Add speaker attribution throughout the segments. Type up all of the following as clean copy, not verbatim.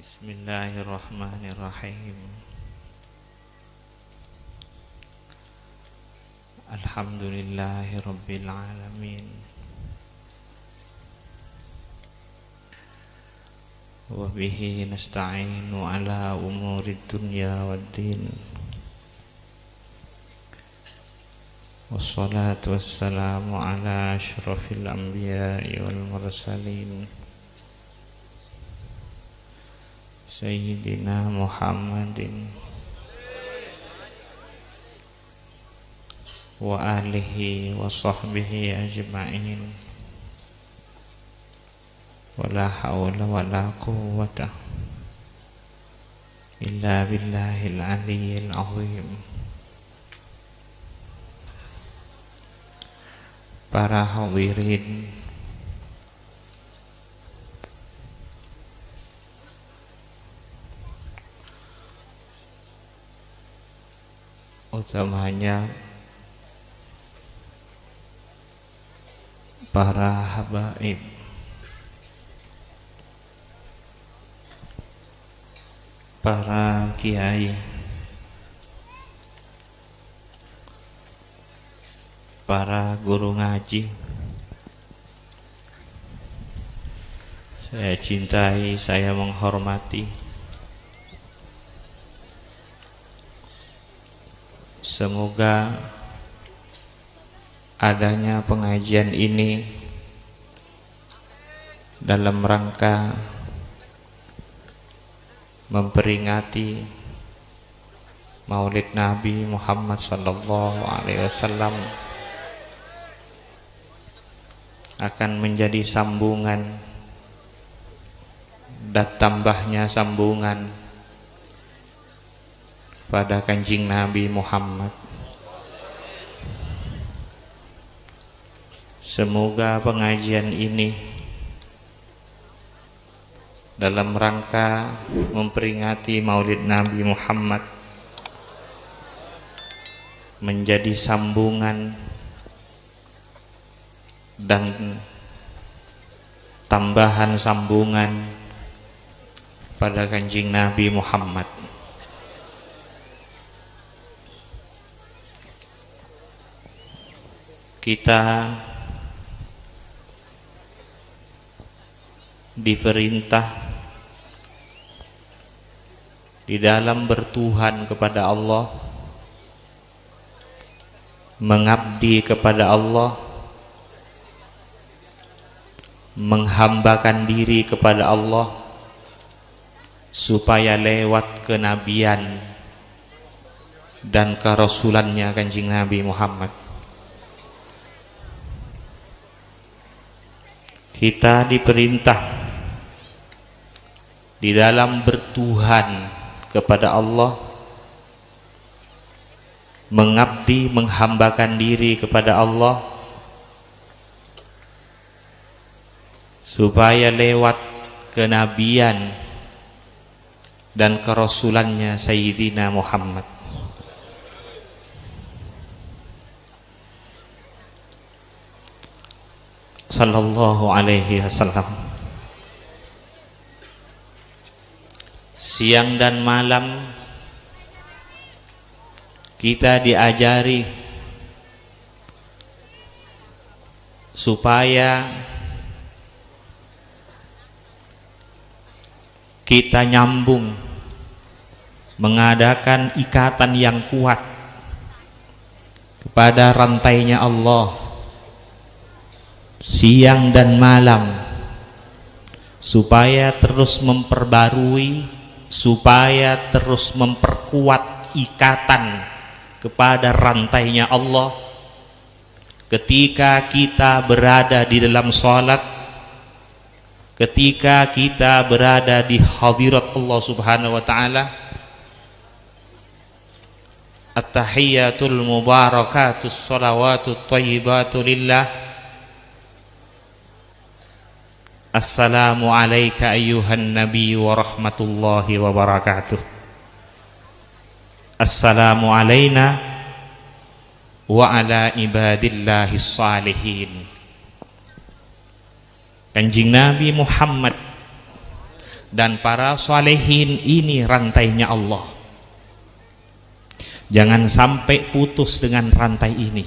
Speaker 1: Bismillahirrahmanirrahim. Alhamdulillahi rabbil alamin. Wa bihi nasta'inu ala umurid dunya waddin. Wassalatu wassalamu ala asyrafil anbiya'i wal mursalin Sayyidina Muhammadin wa alihi wa sahbihi ajma'in. Wala hawla wala quwwata illa billahil aliyyil azim. Para hadirin, utamanya para habaib, para kiai, para guru ngaji, saya cintai, saya menghormati. Semoga adanya pengajian ini dalam rangka memperingati Maulid Nabi Muhammad SAW akan menjadi sambungan dan tambahnya sambungan pada Kanjeng Nabi Muhammad. Semoga pengajian ini dalam rangka memperingati Maulid Nabi Muhammad menjadi sambungan dan tambahan sambungan pada Kanjeng Nabi Muhammad. Kita diperintah di dalam bertuhan kepada Allah, mengabdi kepada Allah, menghambakan diri kepada Allah, supaya lewat kenabian dan kerasulannya Kanjeng Nabi Muhammad kita diperintah di dalam bertuhan kepada Allah, mengabdi, menghambakan diri kepada Allah, supaya lewat kenabian dan kerasulannya Sayyidina Muhammad sallallahu alaihi wasallam. Siang dan malam kita diajari supaya kita nyambung, mengadakan ikatan yang kuat kepada rantainya Allah siang dan malam, supaya terus memperbarui, supaya terus memperkuat ikatan kepada rantainya Allah ketika kita berada di dalam salat, ketika kita berada di hadirat Allah Subhanahu wa taala. At-tahiyyatul mubarakatus shalawatut thayyibatu lillah. Assalamu alayka ayyuhan nabi wa rahmatullahi wa barakatuh. Assalamu alayna wa ala ibadillahis salihin. Kanjeng Nabi Muhammad dan para salihin. Ini rantainya Allah. Jangan sampai putus dengan rantai ini.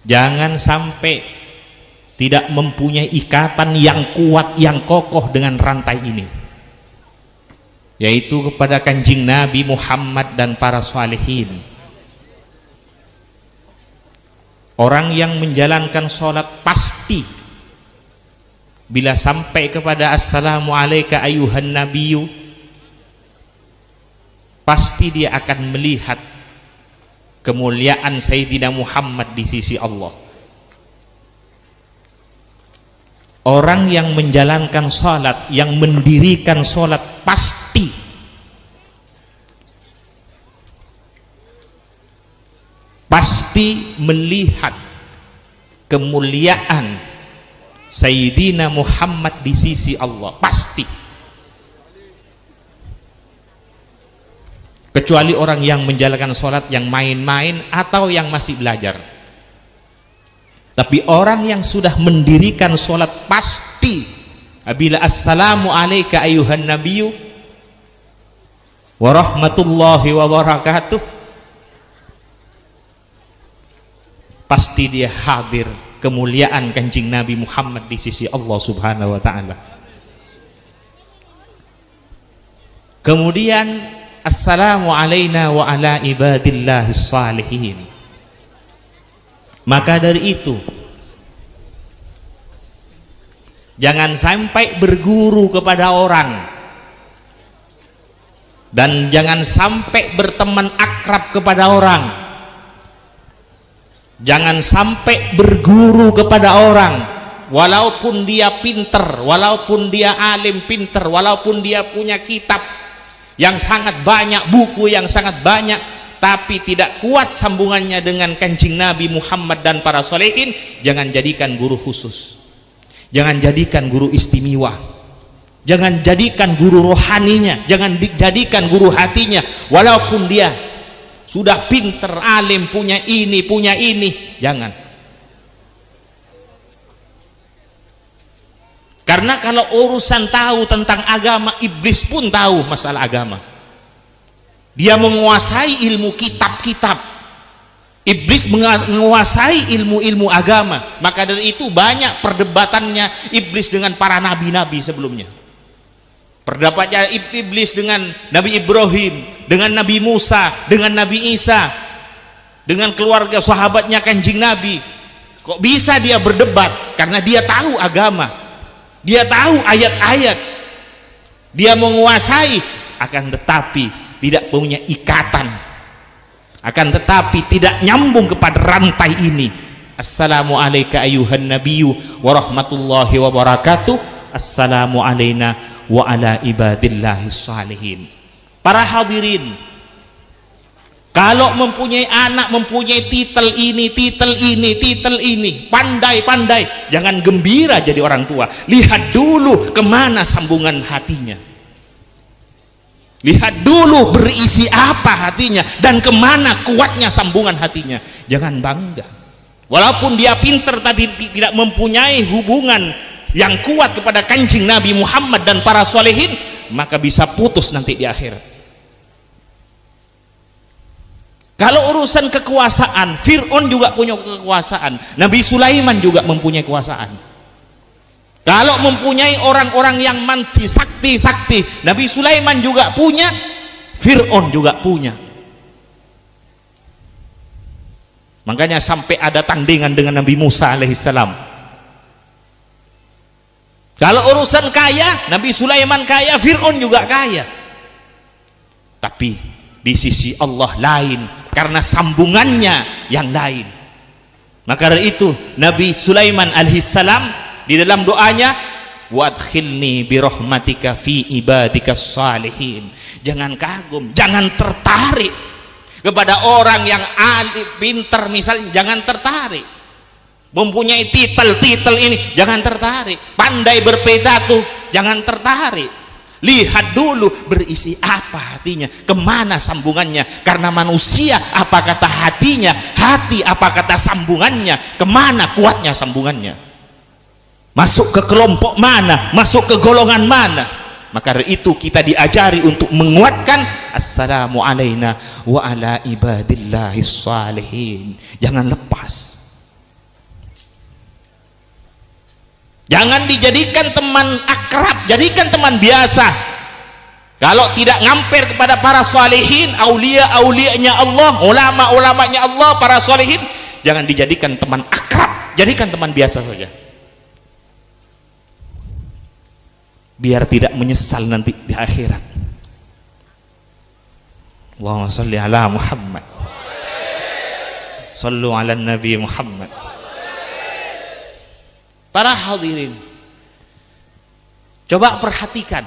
Speaker 1: Jangan sampai tidak mempunyai ikatan yang kuat, yang kokoh dengan rantai ini, yaitu kepada Kanjeng Nabi Muhammad dan para salihin. Orang yang menjalankan sholat pasti bila sampai kepada assalamualaikum ayuhan nabiyyu, pasti dia akan melihat kemuliaan Sayyidina Muhammad di sisi Allah. Orang yang menjalankan sholat, yang mendirikan sholat, pasti melihat kemuliaan Sayyidina Muhammad di sisi Allah, pasti. Kecuali orang yang menjalankan sholat yang main-main atau yang masih belajar. Tapi orang yang sudah mendirikan sholat pasti bila assalamu alayka ayuhan nabiyyu warahmatullahi wabarakatuh, pasti dia hadir kemuliaan Kanjeng Nabi Muhammad di sisi Allah Subhanahu wa ta'ala. Kemudian assalamu alayna wa ala ibadillahis salihin. Maka dari itu jangan sampai berguru kepada orang dan jangan sampai berteman akrab kepada orang. Jangan sampai berguru kepada orang walaupun dia pinter, walaupun dia alim pinter, walaupun dia punya kitab yang sangat banyak, buku yang sangat banyak, tapi tidak kuat sambungannya dengan Kanjeng Nabi Muhammad dan para sholihin. Jangan jadikan guru khusus, jangan jadikan guru istimewa, jangan jadikan guru rohaninya, jangan dijadikan guru hatinya. Walaupun dia sudah pinter, alim, punya ini, jangan. Karena kalau urusan tahu tentang agama, iblis pun tahu masalah agama. Dia menguasai ilmu kitab-kitab. Iblis menguasai ilmu-ilmu agama. Maka dari itu banyak perdebatannya iblis dengan para nabi-nabi sebelumnya. Perdapatnya iblis dengan Nabi Ibrahim, dengan Nabi Musa, dengan Nabi Isa, dengan keluarga sahabatnya Kanjeng Nabi. Kok bisa dia berdebat? Karena dia tahu agama, dia tahu ayat-ayat, dia menguasai, akan tetapi tidak punya ikatan, akan tetapi tidak nyambung kepada rantai ini. Assalamu alayka ayuhan nabiyyu warahmatullahi wabarakatuh. Assalamu alayna wa ala ibadillahis salihin. Para hadirin, kalau mempunyai anak, mempunyai titel ini, pandai-pandai, jangan gembira jadi orang tua. Lihat dulu kemana sambungan hatinya, lihat dulu berisi apa hatinya dan kemana kuatnya sambungan hatinya. Jangan bangga walaupun dia pinter tadi, tidak mempunyai hubungan yang kuat kepada Kanjeng Nabi Muhammad dan para solehin, maka bisa putus nanti di akhirat. Kalau urusan kekuasaan, Fir'aun juga punya kekuasaan, Nabi Sulaiman juga mempunyai kekuasaan. Kalau mempunyai orang-orang yang manti sakti, Nabi Sulaiman juga punya, Fir'aun juga punya. Makanya sampai ada tandingan dengan Nabi Musa alaihissalam. Kalau urusan kaya, Nabi Sulaiman kaya, Fir'aun juga kaya. Tapi di sisi Allah lain, karena sambungannya yang lain. Maka dari itu Nabi Sulaiman alaihissalam di dalam doanya, wadkhilni birahmatika fi ibadikas salihin. Jangan kagum, jangan tertarik kepada orang yang alim, pinter misalnya, jangan tertarik. Mempunyai titel ini, jangan tertarik. Pandai berpidato, jangan tertarik. Lihat dulu berisi apa hatinya, kemana sambungannya. Karena manusia apa kata hatinya, hati apa kata sambungannya, kemana kuatnya sambungannya. masuk ke kelompok mana, masuk ke golongan mana. Maka dari itu kita diajari untuk menguatkan assalamu alaina wa ala ibadillahis salihin. Jangan lepas. Jangan dijadikan teman akrab, jadikan teman biasa. Kalau tidak ngamper kepada para salihin, aulia-aulianya Allah, ulama-ulamanya Allah, para salihin, jangan dijadikan teman akrab, jadikan teman biasa saja. Biar tidak menyesal nanti di akhirat. Allahumma shalli ala Muhammad. Shallu ala Nabi Muhammad. Para hadirin, coba perhatikan,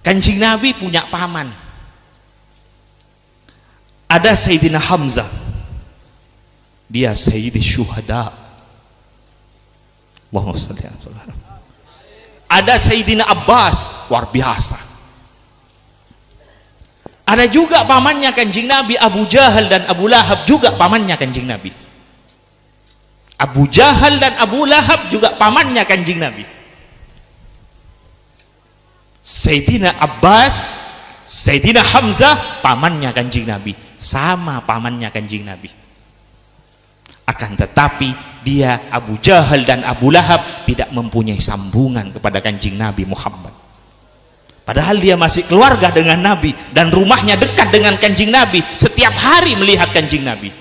Speaker 1: Kanjeng Nabi punya paman, ada Sayyidina Hamzah, dia Sayyidi Syuhada. Allahumma shalli ala Muhammad. Ada Sayyidina Abbas, luar biasa. Ada juga pamannya Kanjeng Nabi, Abu Jahal dan Abu Lahab, juga pamannya Kanjeng Nabi. Abu Jahal dan Abu Lahab juga pamannya Kanjeng Nabi. Sayyidina Abbas, Sayyidina Hamzah pamannya Kanjeng Nabi, sama pamannya Kanjeng Nabi. Akan tetapi dia, Abu Jahal dan Abu Lahab, tidak mempunyai sambungan kepada Kanjeng Nabi Muhammad. Padahal dia masih keluarga dengan Nabi dan rumahnya dekat dengan Kanjeng Nabi, setiap hari melihat Kanjeng Nabi.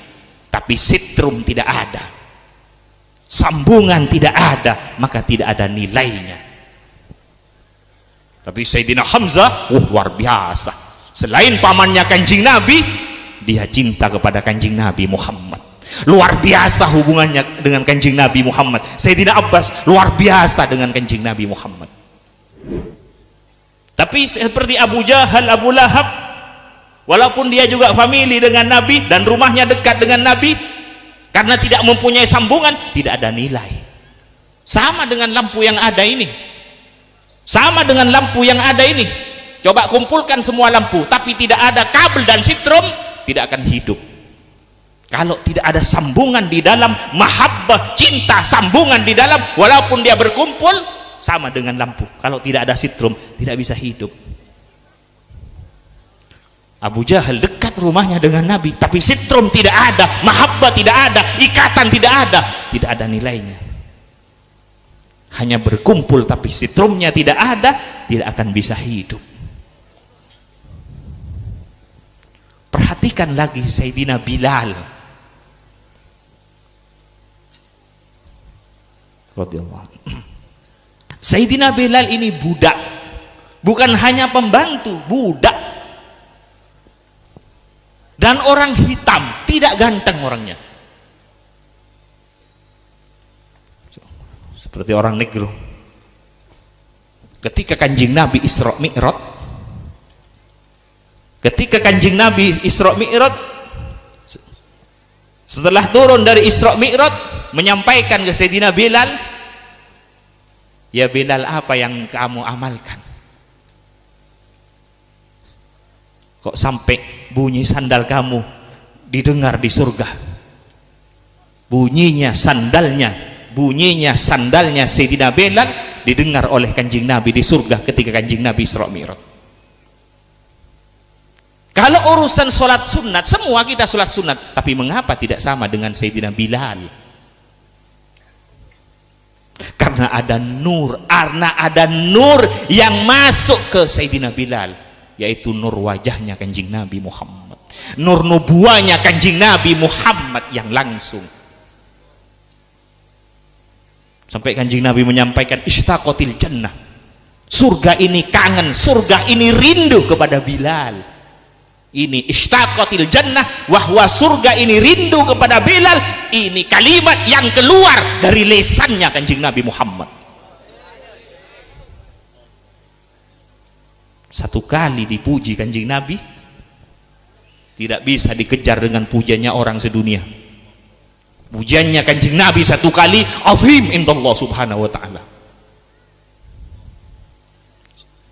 Speaker 1: Tapi sitrum tidak ada, sambungan tidak ada, maka tidak ada nilainya. Tapi Sayyidina Hamzah, luar biasa. Selain pamannya Kanjeng Nabi, dia cinta kepada Kanjeng Nabi Muhammad. Luar biasa hubungannya dengan Kanjeng Nabi Muhammad. Sayyidina Abbas luar biasa dengan Kanjeng Nabi Muhammad. Tapi seperti Abu Jahal, Abu Lahab, walaupun dia juga famili dengan Nabi dan rumahnya dekat dengan Nabi, karena tidak mempunyai sambungan, tidak ada nilai. Sama dengan lampu yang ada ini, sama dengan lampu yang ada ini. Coba kumpulkan semua lampu, tapi tidak ada kabel dan sitrom, tidak akan hidup. Kalau tidak ada sambungan di dalam, mahabbah, cinta, sambungan di dalam, walaupun dia berkumpul, sama dengan lampu. Kalau tidak ada sitrom, tidak bisa hidup. Abu Jahal dekat rumahnya dengan Nabi, tapi sitrom tidak ada, mahabbah tidak ada, ikatan tidak ada nilainya. Hanya berkumpul tapi sitrumnya tidak ada, tidak akan bisa hidup. Perhatikan lagi Sayyidina Bilal radhiyallahu anhu. Sayyidina Bilal ini budak, bukan hanya pembantu, budak. Dan orang hitam, tidak ganteng orangnya, seperti orang negro. Ketika Kanjeng Nabi Isra Mi'raj, setelah turun dari Isra Mi'raj, menyampaikan ke Sayyidina Bilal, ya Bilal, apa yang kamu amalkan? Kok sampai bunyi sandal kamu didengar di surga? Bunyinya sandalnya Sayyidina Bilal didengar oleh Kanjeng Nabi di surga ketika Kanjeng Nabi Isra Mi'raj. Kalau urusan sholat sunat, semua kita sholat sunat, tapi mengapa tidak sama dengan Sayyidina Bilal? Karena ada nur yang masuk ke Sayyidina Bilal, yaitu nur wajahnya Kanjeng Nabi Muhammad, nur nubuahnya Kanjeng Nabi Muhammad yang langsung. Sampai Kanjeng Nabi menyampaikan, ishtaqatil jannah, surga ini kangen, surga ini rindu kepada Bilal. Ini ishtaqatil jannah, wahwa surga ini rindu kepada Bilal. Ini kalimat yang keluar dari lesannya Kanjeng Nabi Muhammad. Satu kali dipuji Kanjeng Nabi, tidak bisa dikejar dengan pujiannya orang sedunia. Pujiannya Kanjeng Nabi satu kali azim indallah subhanahu wa ta'ala.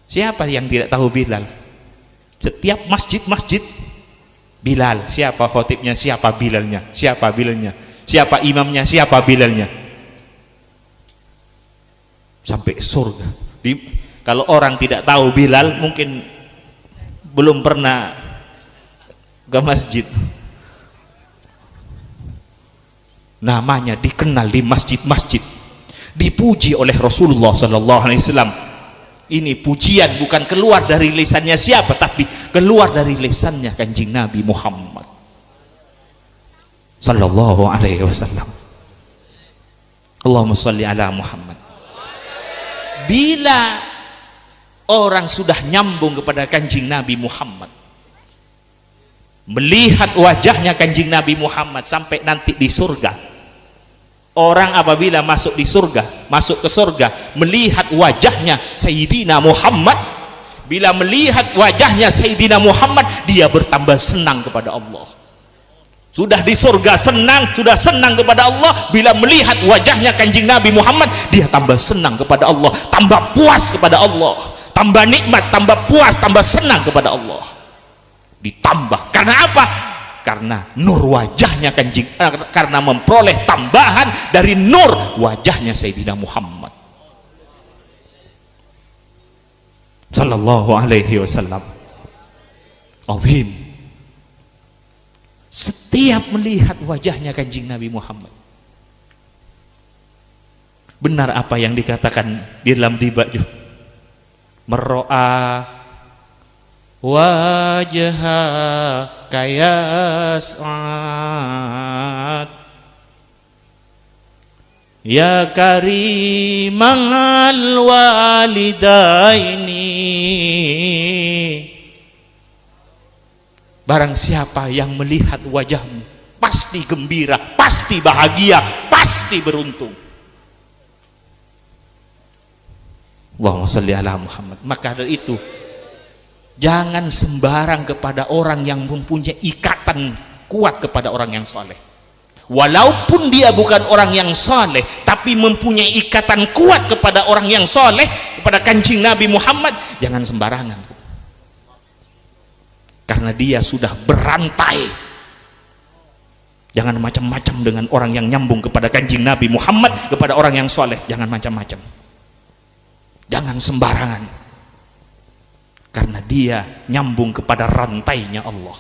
Speaker 1: Siapa yang tidak tahu Bilal? Setiap masjid Bilal. Siapa khotibnya, siapa Bilalnya, siapa Bilalnya, siapa imamnya, siapa Bilalnya. sampai surga. Kalau orang tidak tahu Bilal mungkin belum pernah ke masjid. Namanya dikenal di masjid-masjid, dipuji oleh Rasulullah sallallahu alaihi wasallam. Ini pujian bukan keluar dari lisannya siapa, tapi keluar dari lisannya Kanjeng Nabi Muhammad sallallahu alaihi wasallam. Allahumma shalli ala Muhammad. Bila orang sudah nyambung kepada Kanjeng Nabi Muhammad, melihat wajahnya Kanjeng Nabi Muhammad sampai nanti di surga. Orang apabila masuk di surga, masuk ke surga, melihat wajahnya Sayyidina Muhammad, bila melihat wajahnya Sayyidina Muhammad, dia bertambah senang kepada Allah. Sudah di surga senang, sudah senang kepada Allah, bila melihat wajahnya Kanjeng Nabi Muhammad, dia tambah senang kepada Allah, tambah puas kepada Allah, tambah nikmat, tambah puas, tambah senang kepada Allah. Ditambah, karena apa? Karena nur wajahnya Kanjeng, karena memperoleh tambahan dari nur wajahnya Sayyidina Muhammad sallallahu alaihi wasallam. Azim. Setiap melihat wajahnya Kanjeng Nabi Muhammad, benar apa yang dikatakan di dalam Dibaju, mero'a wajha kayas'ad ya karimal walidaini. Barang siapa yang melihat wajahmu pasti gembira, pasti bahagia, pasti beruntung. Allahumma shalli ala Muhammad. Maka dari itu jangan sembarang kepada orang yang mempunyai ikatan kuat kepada orang yang soleh. Walaupun dia bukan orang yang soleh, tapi mempunyai ikatan kuat kepada orang yang soleh, kepada Kanjeng Nabi Muhammad, jangan sembarangan. Karena dia sudah berantai. Jangan macam-macam dengan orang yang nyambung kepada Kanjeng Nabi Muhammad, kepada orang yang soleh. Jangan macam-macam. Jangan sembarangan. Karena dia nyambung kepada rantainya Allah.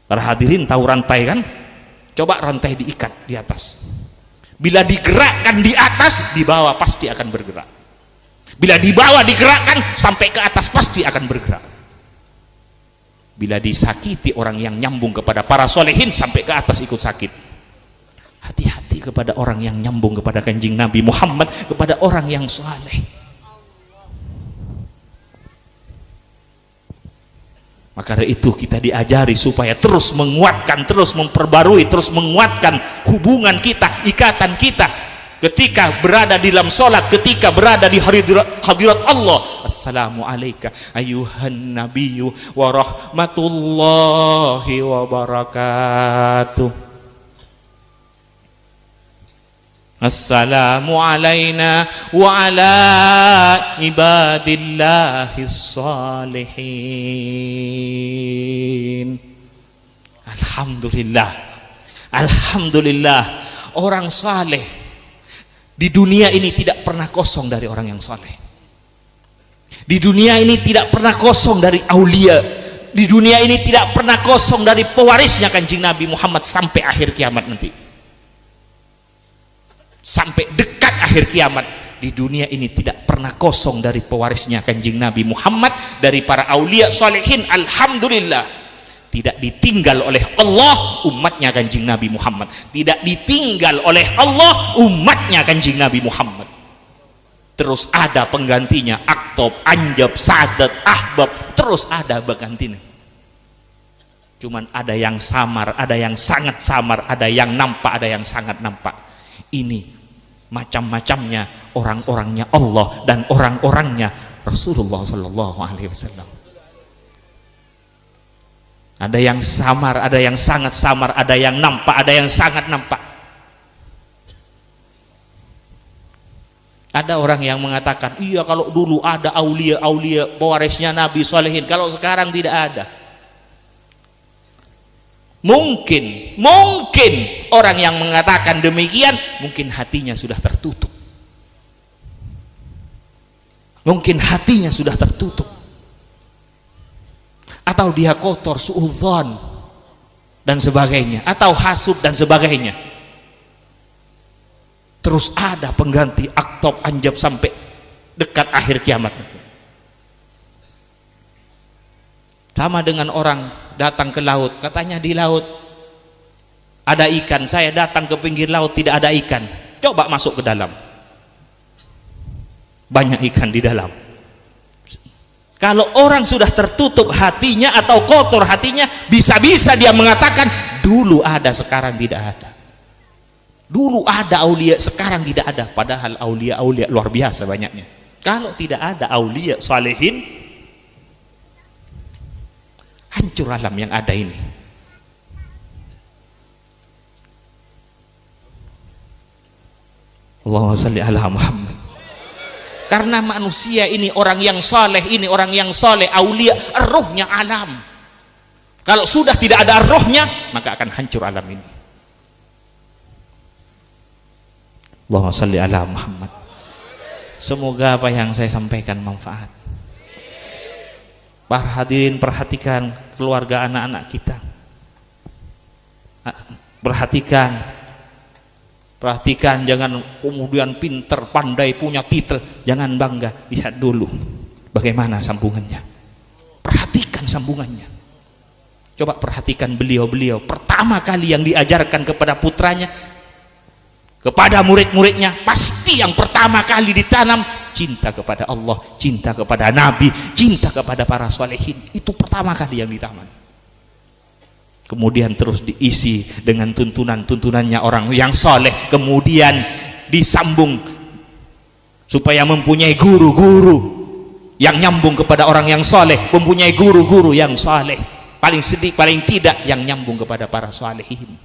Speaker 1: Para hadirin tahu rantai kan? Coba rantai diikat di atas. Bila digerakkan di atas, di bawah pasti akan bergerak. Bila di bawah digerakkan, sampai ke atas pasti akan bergerak. Bila disakiti orang yang nyambung kepada para solehin, sampai ke atas ikut sakit. Hati-hati kepada orang yang nyambung kepada Kanjeng Nabi Muhammad, kepada orang yang soleh. Maka dari itu kita diajari supaya terus menguatkan, terus memperbarui, terus menguatkan hubungan kita, ikatan kita ketika berada di dalam sholat, ketika berada di hadirat Allah. Assalamu alayka ayuhan nabiyyu wa rahmatullahi wa barakatuh. Assalamu alayna wa ala ibadillahis salihin. Alhamdulillah, alhamdulillah, orang saleh di dunia ini tidak pernah kosong dari orang yang saleh. Di dunia ini tidak pernah kosong dari aulia. Di dunia ini tidak pernah kosong dari pewarisnya Kanjeng Nabi Muhammad sampai akhir kiamat nanti. Sampai dekat akhir kiamat, di dunia ini tidak pernah kosong dari pewarisnya Kanjeng Nabi Muhammad, dari para aulia salihin. Alhamdulillah, tidak ditinggal oleh Allah umatnya Kanjeng Nabi Muhammad, tidak ditinggal oleh Allah umatnya Kanjeng Nabi Muhammad. Terus ada penggantinya, aktob, anjab, sadat, ahbab, terus ada penggantinya. Cuman ada yang samar, ada yang sangat samar, ada yang nampak, ada yang sangat nampak. Ini macam-macamnya orang-orangnya Allah dan orang-orangnya Rasulullah Sallallahu Alaihi Wasallam. Ada yang samar, ada yang sangat samar, ada yang nampak, ada yang sangat nampak. Ada orang yang mengatakan, iya kalau dulu ada aulia-aulia pewarisnya Nabi Solehin, kalau sekarang tidak ada. Mungkin orang yang mengatakan demikian, mungkin hatinya sudah tertutup. mungkin hatinya sudah tertutup, atau dia kotor, suudzon dan sebagainya, atau hasud dan sebagainya. Terus ada pengganti aktob anjab sampai dekat akhir kiamat. Sama dengan orang datang ke laut, katanya di laut ada ikan, saya datang ke pinggir laut tidak ada ikan, coba masuk ke dalam, banyak ikan di dalam. Kalau orang sudah tertutup hatinya atau kotor hatinya, bisa-bisa dia mengatakan dulu ada sekarang tidak ada, dulu ada aulia sekarang tidak ada, padahal aulia-aulia luar biasa banyaknya. Kalau tidak ada aulia salihin, hancur alam yang ada ini. Allahumma shalli ala Muhammad. Karena manusia ini orang yang soleh, ini orang yang soleh, aulia, rohnya alam. Kalau sudah tidak ada rohnya, maka akan hancur alam ini. Allahumma shalli ala Muhammad. Semoga apa yang saya sampaikan manfaat. Para hadirin, perhatikan keluarga anak-anak kita. Perhatikan, jangan kemudian pinter, pandai, punya titel, jangan bangga. Lihat dulu bagaimana sambungannya. Perhatikan sambungannya. Coba perhatikan beliau-beliau pertama kali yang diajarkan kepada putranya, kepada murid-muridnya, pasti yang pertama kali ditanam cinta kepada Allah, cinta kepada Nabi, cinta kepada para solehin. Itu pertama kali yang ditanam. Kemudian terus diisi dengan tuntunan-tuntunannya orang yang soleh, kemudian disambung supaya mempunyai guru-guru yang nyambung kepada orang yang soleh, mempunyai guru-guru yang soleh, paling sedikit paling tidak yang nyambung kepada para solehin.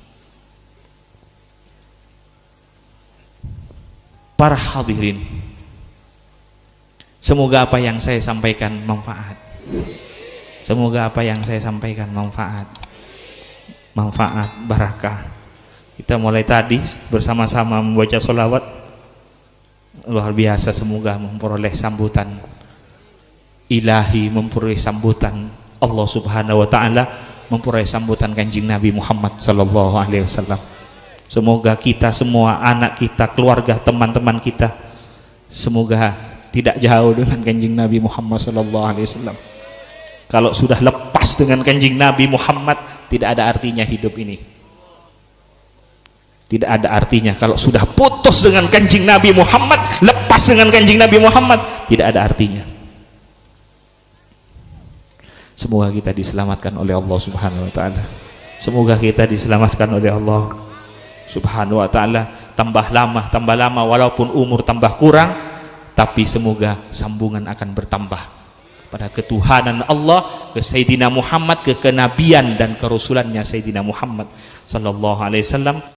Speaker 1: Para hadirin, semoga apa yang saya sampaikan manfaat. Semoga apa yang saya sampaikan manfaat, barakah. Kita mulai tadi bersama-sama membaca sholawat, luar biasa. Semoga memperoleh sambutan ilahi, memperoleh sambutan Allah subhanahu wa ta'ala, memperoleh sambutan kanjeng Nabi Muhammad sallallahu alaihi wasallam. Semoga kita semua, anak kita, keluarga, teman-teman kita, semoga tidak jauh dengan kanjeng Nabi Muhammad sallallahu alaihi wasallam. Kalau sudah lepas dengan kanjeng Nabi Muhammad, tidak ada artinya hidup ini. Tidak ada artinya. Kalau sudah putus dengan kanjeng Nabi Muhammad, lepas dengan kanjeng Nabi Muhammad, tidak ada artinya. Semoga kita diselamatkan oleh Allah subhanahu wa ta'ala. Semoga kita diselamatkan oleh Allah subhanahu wa ta'ala. Tambah lama, walaupun umur tambah kurang, tapi semoga sambungan akan bertambah pada ketuhanan Allah, ke Sayyidina Muhammad, ke kenabian dan kerasulannya Sayyidina Muhammad sallallahu alaihi wasallam.